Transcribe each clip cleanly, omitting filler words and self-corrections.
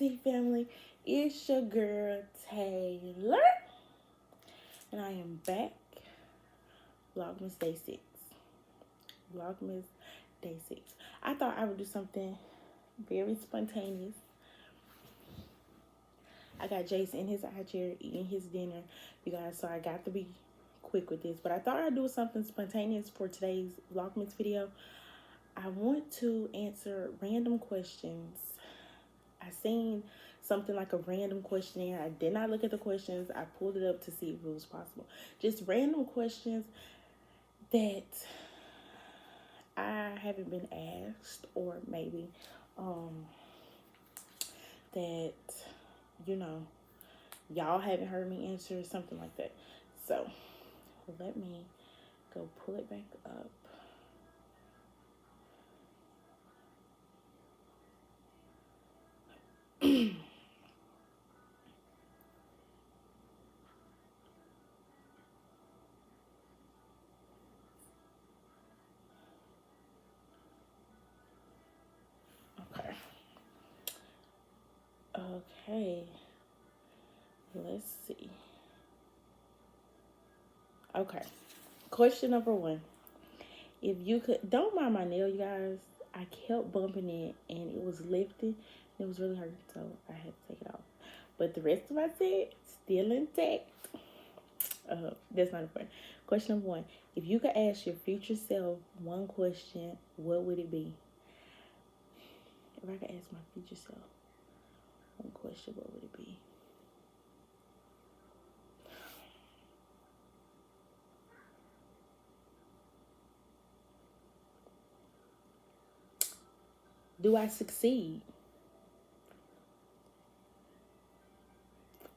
T family, it's your girl Taylor, and I am back. Vlogmas Day 6. Vlogmas Day 6. I thought I would do something very spontaneous. I got Jace in his high chair eating his dinner, you guys, so I got to be quick with this. But I thought I'd do something spontaneous for today's Vlogmas video. I want to answer random questions. I seen something like a random questionnaire. I did not look at the questions. I pulled it up to see if it was possible. Just random questions that I haven't been asked, or maybe that, you know, y'all haven't heard me answer, something like that. So let me go pull it back up. Okay, let's see. Okay, question number 1. If you could, don't mind my nail, you guys. I kept bumping it and it was lifting. It was really hurting, so I had to take it off. But the rest of my set still intact. That's not a point. Question number 1. If you could ask your future self one question, what would it be? If I could ask my future self one question, what would it be? Do I succeed?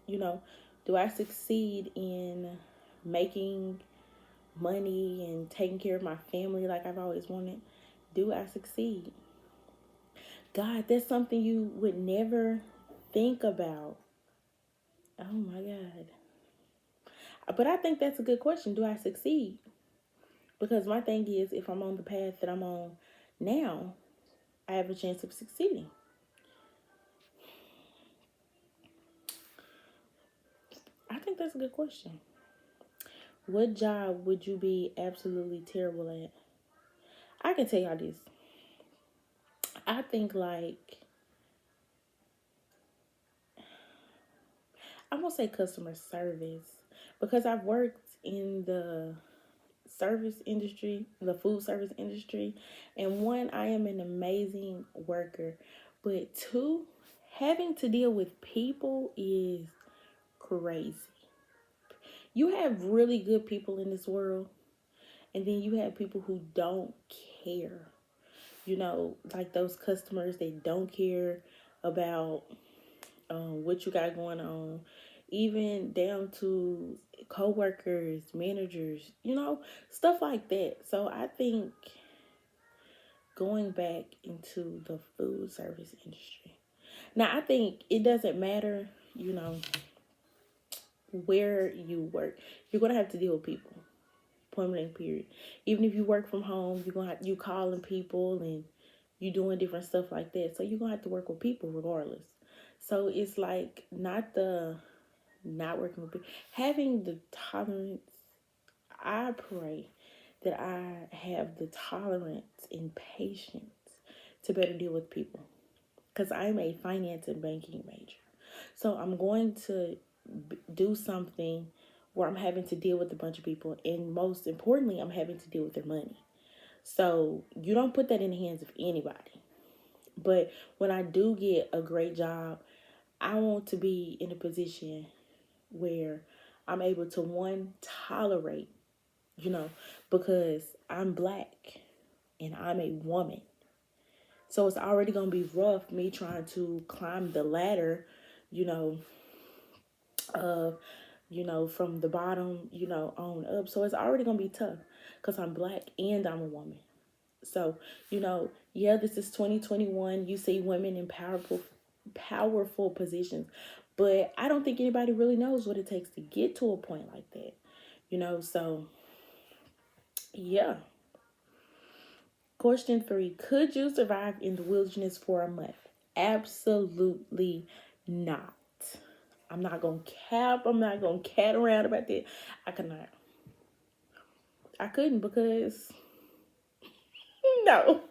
You know, do I succeed in making money and taking care of my family like I've always wanted? Do I succeed? God, that's something you would never think about. Oh my God. But I think that's a good question. Do I succeed? Because my thing is, if I'm on the path that I'm on now, I have a chance of succeeding. I think that's a good question. What job would you be absolutely terrible at? I can tell y'all this. I think, like, I'm gonna say customer service, because I've worked in the service industry, the food service industry, and 1, I am an amazing worker, but 2, having to deal with people is crazy. You have really good people in this world, and then you have people who don't care. You know, like those customers that don't care about what you got going on, even down to co-workers, managers, you know, stuff like that. So I think going back into the food service industry. Now, I think it doesn't matter, you know, where you work. You're going to have to deal with people. Point blank, period. Even if you work from home, you calling people and you doing different stuff like that. So you're going to have to work with people regardless. So it's like not working with people. Having the tolerance. I pray that I have the tolerance and patience to better deal with people, because I'm a finance and banking major. So I'm going to do something where I'm having to deal with a bunch of people, and most importantly, I'm having to deal with their money. So you don't put that in the hands of anybody. But when I do get a great job, I want to be in a position where I'm able to, 1, tolerate, you know, because I'm Black and I'm a woman. So it's already going to be rough me trying to climb the ladder, you know, from the bottom, on up. So it's already going to be tough because I'm Black and I'm a woman. So, yeah, this is 2021. You see women in powerful positions, but I don't think anybody really knows what it takes to get to a point like that, so yeah. Question 3, could you survive in the wilderness for a month? Absolutely not. I'm not gonna cap. I'm not gonna cat around about that. I cannot. I couldn't because no.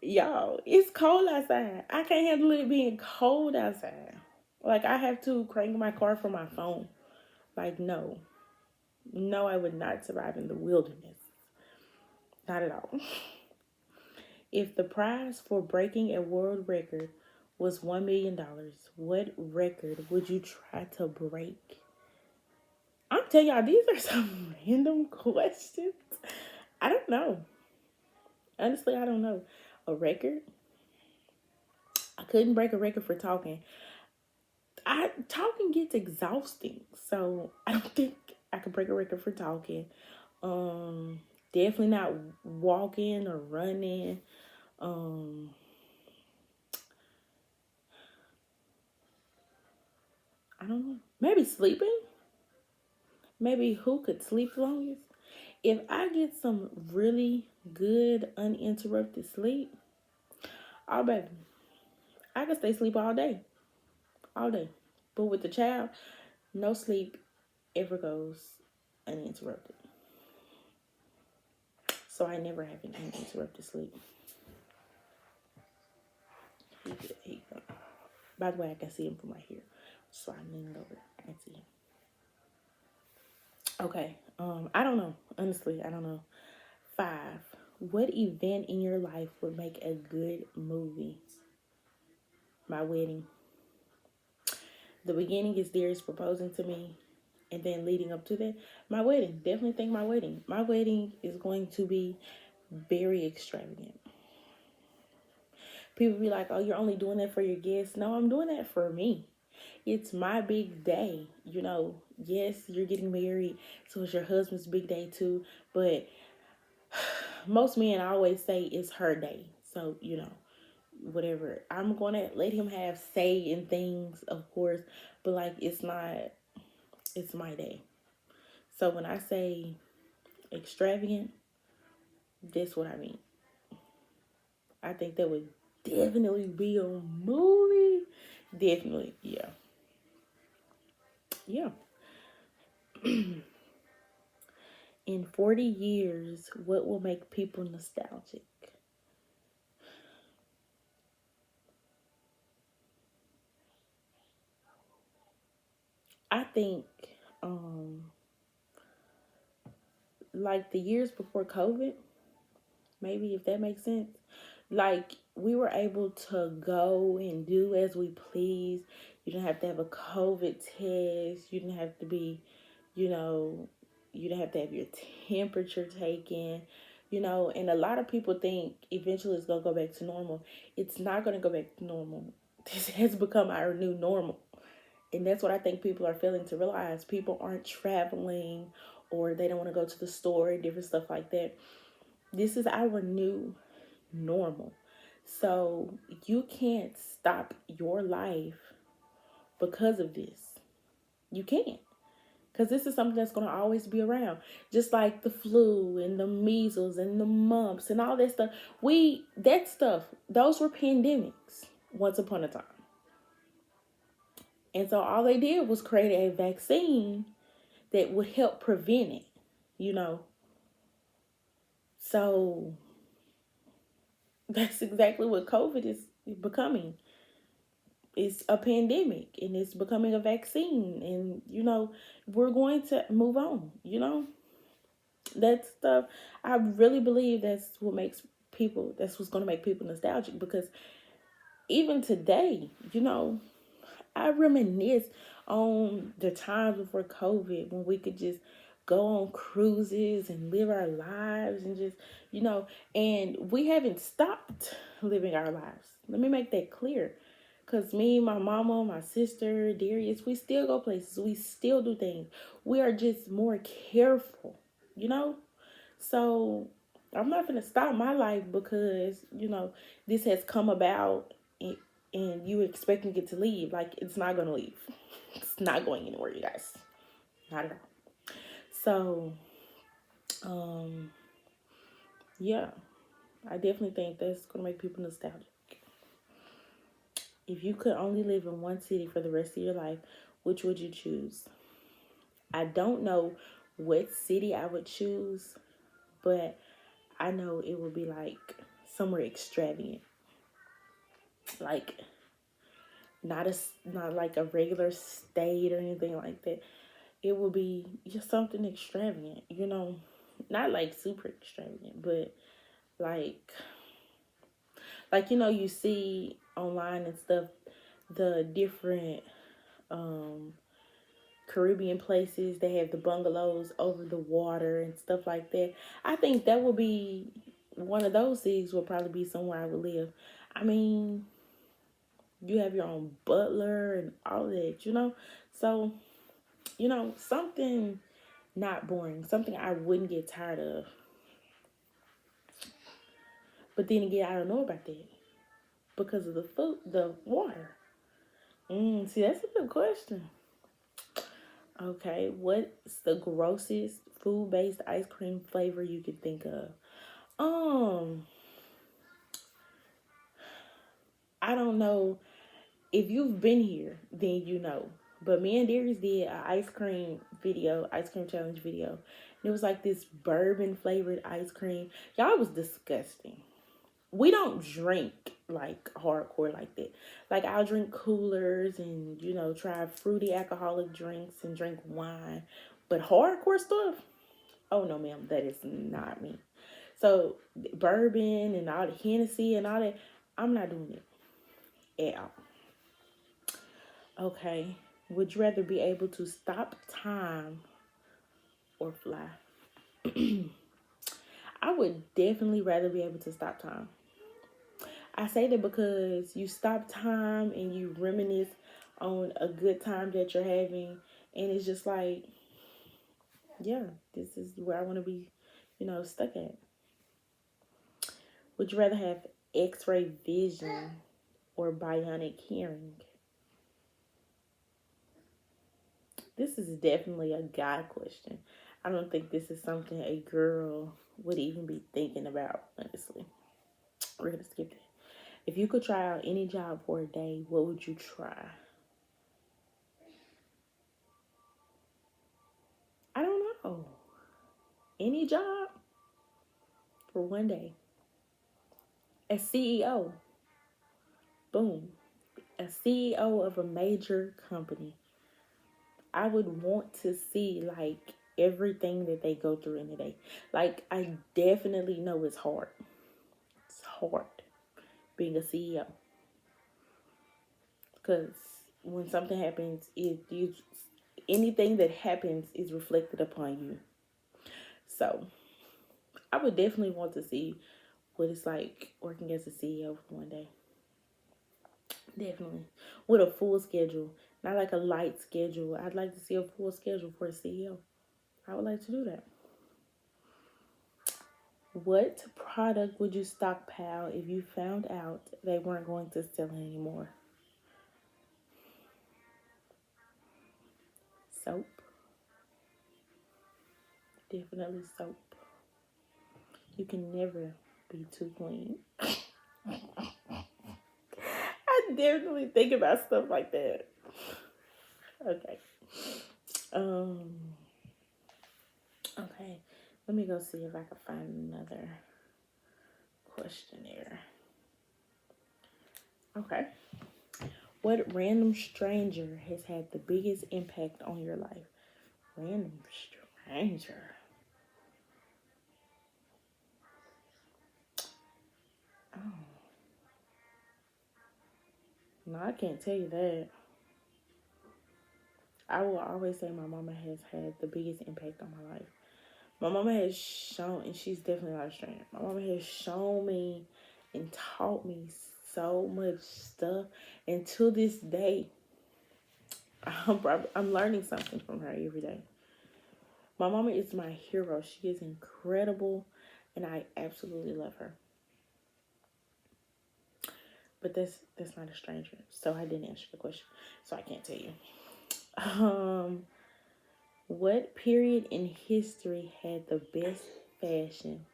Y'all, it's cold outside. I can't handle it being cold outside. Like, I have to crank my car for my phone. Like, no. No, I would not survive in the wilderness. Not at all. If the prize for breaking a world record was $1 million, what record would you try to break? I'm telling y'all, these are some random questions. I don't know. Honestly, I don't know. A record? I couldn't break a record for talking. Talking gets exhausting, so I don't think I could break a record for talking. Definitely not walking or running. I don't know. Maybe sleeping. Maybe who could sleep the longest? If I get some really good uninterrupted sleep, oh baby, I can stay asleep all day. All day. But with the child, no sleep ever goes uninterrupted. So I never have an uninterrupted sleep. By the way, I can see him from right here. So I'm leaning over. I can see him. Okay. I don't know. Honestly, I don't know. 5. What event in your life would make a good movie? My wedding. The beginning is Darius proposing to me, and then leading up to that, my wedding. Definitely think my wedding. My wedding is going to be very extravagant. People be like, oh, you're only doing that for your guests. No, I'm doing that for me. It's my big day. You know, yes, you're getting married, so it's your husband's big day too. But most men always say it's her day. So, you know, whatever. I'm going to let him have say in things, of course. But, like, it's my day. So when I say extravagant, that's what I mean. I think that would definitely be a movie. Definitely, yeah. Yeah. In 40 years, what will make people nostalgic? I think, like the years before COVID, maybe if that makes sense. Like, we were able to go and do as we please. You didn't have to have a COVID test. You didn't have to be, you know, you didn't have to have your temperature taken, and a lot of people think eventually it's going to go back to normal. It's not going to go back to normal. This has become our new normal. And that's what I think people are failing to realize. People aren't traveling, or they don't want to go to the store and different stuff like that. This is our new normal. So you can't stop your life because of this. You can't. Because this is something that's going to always be around. Just like the flu and the measles and the mumps and all that stuff. Those were pandemics once upon a time. And so all they did was create a vaccine that would help prevent it. So that's exactly what COVID is becoming. It's a pandemic, and it's becoming a vaccine, and we're going to move on. That stuff, I really believe that's what's going to make people nostalgic, because even today, I reminisce on the times before COVID when we could just go on cruises and live our lives and just, and we haven't stopped living our lives. Let me make that clear. Because me, my mama, my sister, Darius, we still go places. We still do things. We are just more careful, So I'm not going to stop my life because, this has come about, and you expecting it to leave. Like, it's not going to leave. It's not going anywhere, you guys. Not at all. So, yeah, I definitely think that's going to make people nostalgic. If you could only live in one city for the rest of your life, which would you choose? I don't know what city I would choose, but I know it would be like somewhere extravagant. Like not like a regular state or anything like that. It will be just something extravagant, not like super extravagant, but like you see online and stuff the different Caribbean places. They have the bungalows over the water and stuff like that. I think that would be one of those cities. Will probably be somewhere I would live. I mean, you have your own butler and all that. So something not boring, something I wouldn't get tired of. But then again, I don't know about that because of the food, the water. See, that's a good question. Okay, what's the grossest food-based ice cream flavor you could think of? I don't know. If you've been here, then you know. But me and Darius did an ice cream challenge video. And it was like this bourbon flavored ice cream. Y'all, it was disgusting. We don't drink like hardcore like that. Like I'll drink coolers and try fruity alcoholic drinks and drink wine. But hardcore stuff, oh no ma'am, that is not me. So bourbon and all the Hennessy and all that, I'm not doing it at all. Okay, would you rather be able to stop time or fly? I would definitely rather be able to stop time. I say that because you stop time and you reminisce on a good time that you're having, and it's just like, yeah, this is where I want to be, stuck at. Would you rather have X-ray vision or bionic hearing? This is definitely a guy question. I don't think this is something a girl would even be thinking about, honestly. We're going to skip it. If you could try out any job for a day, what would you try? I don't know. Any job for one day. A CEO. Boom. A CEO of a major company. I would want to see like everything that they go through in a day. Like I definitely know it's hard. It's hard being a CEO. Because when something happens, anything that happens is reflected upon you. So I would definitely want to see what it's like working as a CEO for one day. Definitely. With a full schedule. Not like a light schedule. I'd like to see a full schedule for a CEO. I would like to do that. What product would you stockpile if you found out they weren't going to sell anymore? Soap. Definitely soap. You can never be too clean. I definitely think about stuff like that. Okay. Okay. Let me go see if I can find another questionnaire. Okay. What random stranger has had the biggest impact on your life? Random stranger. Oh. No, I can't tell you that. I will always say my mama has had the biggest impact on my life. My mama has shown, and she's definitely not a stranger. My mama has shown me and taught me so much stuff. And to this day, I'm learning something from her every day. My mama is my hero. She is incredible, and I absolutely love her. But that's not a stranger. So I didn't answer the question. So I can't tell you. What period in history had the best fashion?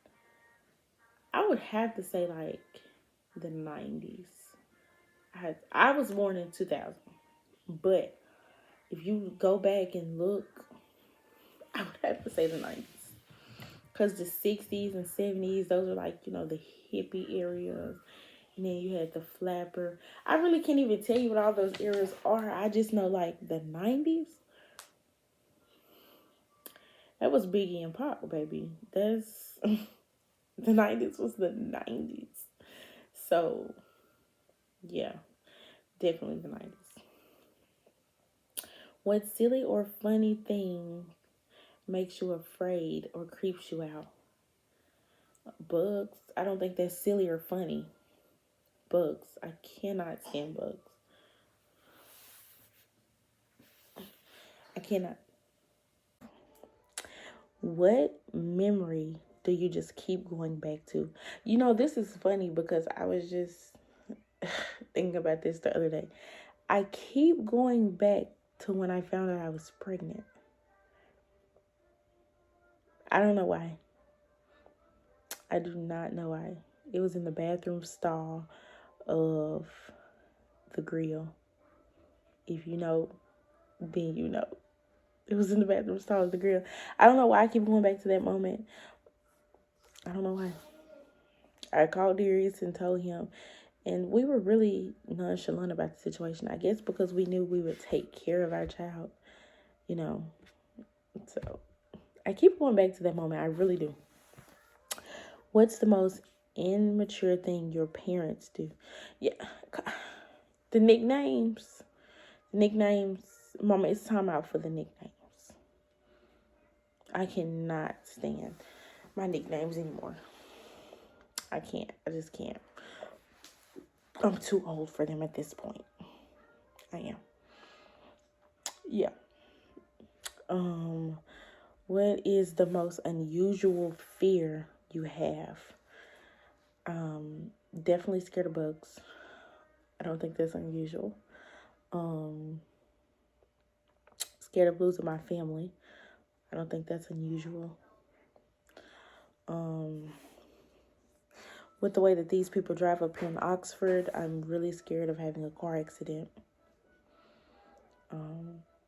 I would have to say like the 90s. I was born in 2000, but if you go back and look, I would have to say the 90s. Because the 60s and 70s, those are like, the hippie areas. And then you had the flapper. I really can't even tell you what all those eras are. I just know like the 90s. That was Biggie and Pop, baby. That's the 90s was the 90s. So, yeah, definitely the 90s. What silly or funny thing makes you afraid or creeps you out? Bugs. I don't think that's silly or funny. Bugs. I cannot stand bugs. I cannot. What memory do you just keep going back to? This is funny because I was just thinking about this the other day. I keep going back to when I found out I was pregnant. I don't know why. I do not know why. It was in the bathroom stall of the grill. If you know, then you know. It was in the bathroom stall of the grill. I don't know why I keep going back to that moment. I don't know why. I called Darius and told him, and we were really nonchalant about the situation. I guess because we knew we would take care of our child, So I keep going back to that moment. I really do. What's the most immature thing your parents do? Yeah, the nicknames. Nicknames. Mama, it's time out for the nicknames. I cannot stand my nicknames anymore. I can't. I just can't. I'm too old for them at this point. I am. Yeah. What is the most unusual fear you have? Definitely scared of bugs. I don't think that's unusual. Scared of losing my family. I don't think that's unusual. With the way that these people drive up here in Oxford, I'm really scared of having a car accident.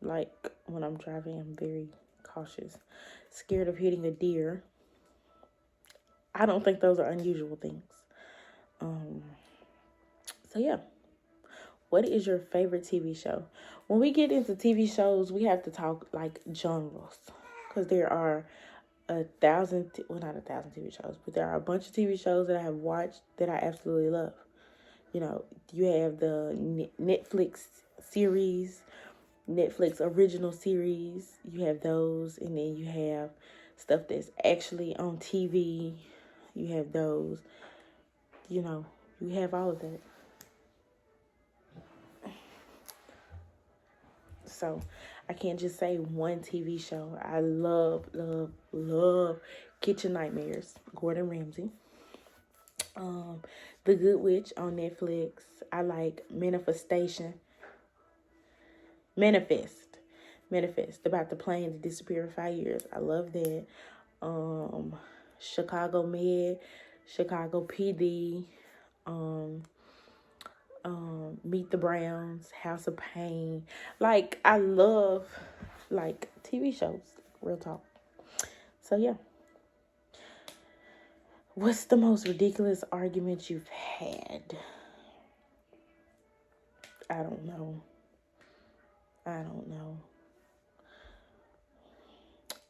Like when I'm driving, I'm very cautious. Scared of hitting a deer. I don't think those are unusual things. So yeah. What is your favorite TV show? When we get into TV shows, we have to talk like genres. Because there are not 1,000 TV shows, but there are a bunch of TV shows that I have watched that I absolutely love. You have the Netflix series, Netflix original series. You have those, and then you have stuff that's actually on TV. You have those. You have all of that. So I can't just say one TV show. I love, love, love Kitchen Nightmares, Gordon Ramsay. The Good Witch on Netflix. I like Manifest, about the plane to disappear in 5 years. I love that. Chicago Med, Chicago PD, Meet the Browns, House of Pain. Like, I love TV shows. Real talk. So yeah. What's the most ridiculous argument you've had? I don't know.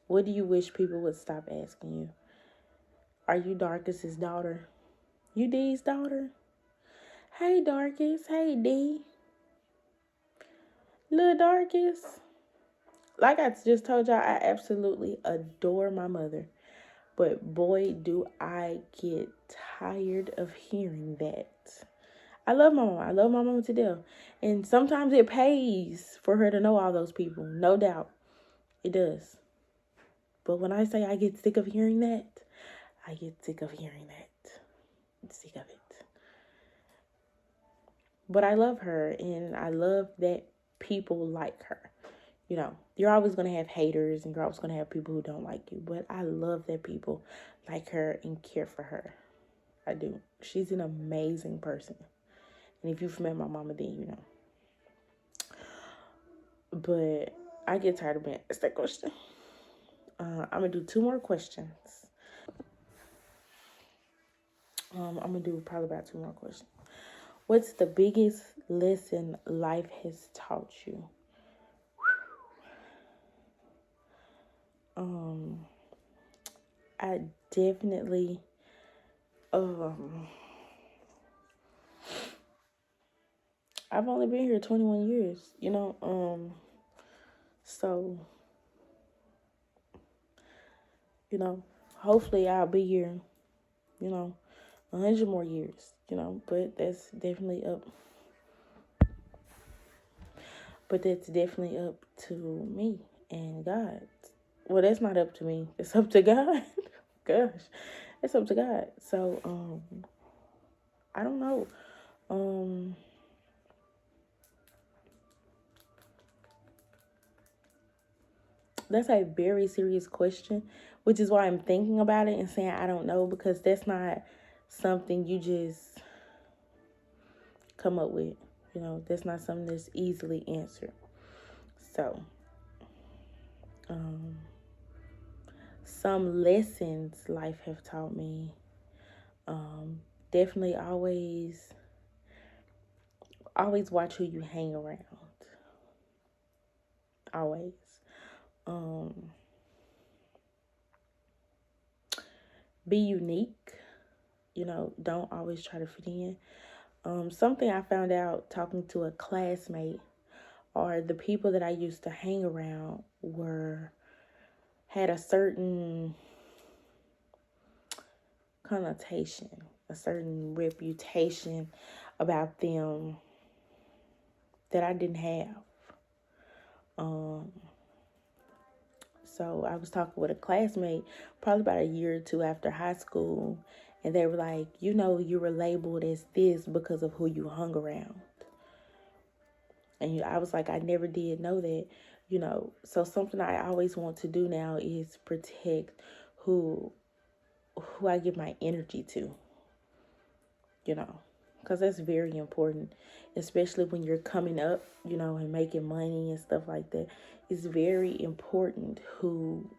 What do you wish people would stop asking you? Are you Darkest's daughter? You D's daughter? Hey, Darkest. Hey, D. Little Darkest. Like I just told y'all, I absolutely adore my mother. But boy, do I get tired of hearing that. I love my mom. I love my mom to death. And sometimes it pays for her to know all those people. No doubt. It does. But when I say I get sick of hearing that, I get sick of hearing that. I'm sick of it. But I love her, and I love that people like her. You're always going to have haters, and you're always going to have people who don't like you. But I love that people like her and care for her. I do. She's an amazing person. And if you've met my mama, then you know. But I get tired of being asked that question. I'm going to do 2 more questions. I'm going to do probably about 2 more questions. What's the biggest lesson life has taught you? I definitely, I've only been here 21 years, you know, so, you know, hopefully I'll be here, you know, 100 more years, you know, but that's definitely up. But that's definitely up to me and God. Well, that's not up to me. It's up to God. Gosh, it's up to God. So, I don't know. That's a very serious question, which is why I'm thinking about it and saying I don't know, because that's not something you just come up with. You know, that's not something that's easily answered. So, some lessons life have taught me. Definitely always watch who you hang around. Always. Be unique. You know, don't always try to fit in. Something I found out talking to a classmate, or the people that I used to hang around had a certain connotation, a certain reputation about them that I didn't have. So I was talking with a classmate probably about a year or 2 after high school, and they were like, you know, you were labeled as this because of who you hung around. And I was like, I never did know that, you know. So something I always want to do now is protect who I give my energy to, you know, because that's very important, especially when you're coming up, you know, and making money and stuff like that. It's very important who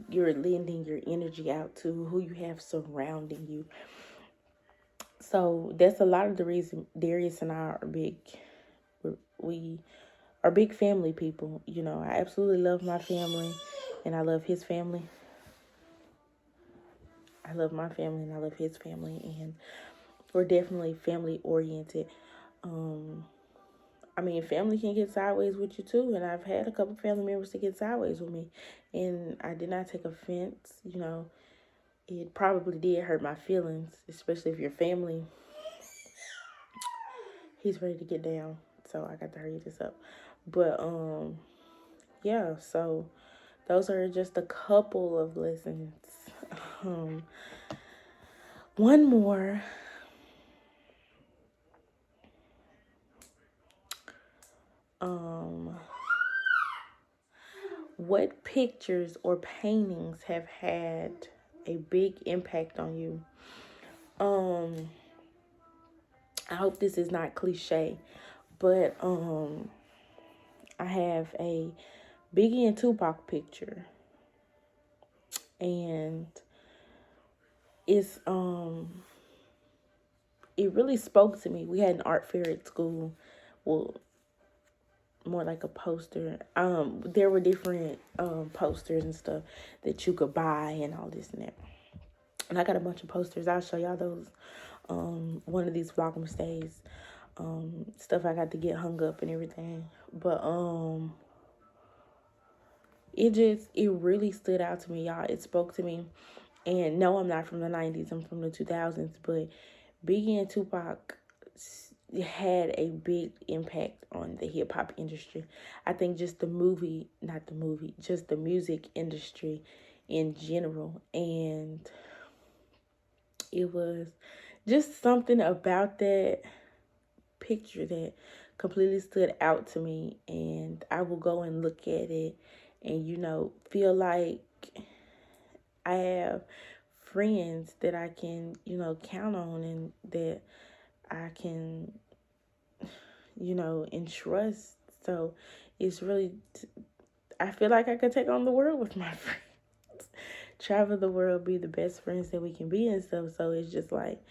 you're lending your energy out to, who you have surrounding you. So that's a lot of the reason Darius and I are we are big family people. You know, I absolutely love my family, and I love his family. I love my family and I love his family, and we're definitely family oriented. I mean, family can get sideways with you too, and I've had a couple family members to get sideways with me, and I did not take offense. You know, it probably did hurt my feelings, especially if your family. He's ready to get down, so I got to hurry this up. But yeah. So those are just a couple of lessons. One more. What pictures or paintings have had a big impact on you? I hope this is not cliche, but I have a Biggie and Tupac picture, and it's it really spoke to me. We had an art fair at school. Well, more like a poster. There were different posters and stuff that you could buy and all this and that. And I got a bunch of posters. I'll show y'all those one of these Vlogmas days. Stuff I got to get hung up and everything. But it really stood out to me, y'all. It spoke to me. And no, I'm not from the 90s. I'm from the 2000s. But Biggie and Tupac had a big impact on the hip hop industry. I think just the music industry in general. And it was just something about that picture that completely stood out to me. And I will go and look at it and, you know, feel like I have friends that I can, you know, count on, and that I can, entrust. So it's really, I feel like I could take on the world with my friends. Travel the world, be the best friends that we can be and stuff. So it's just like,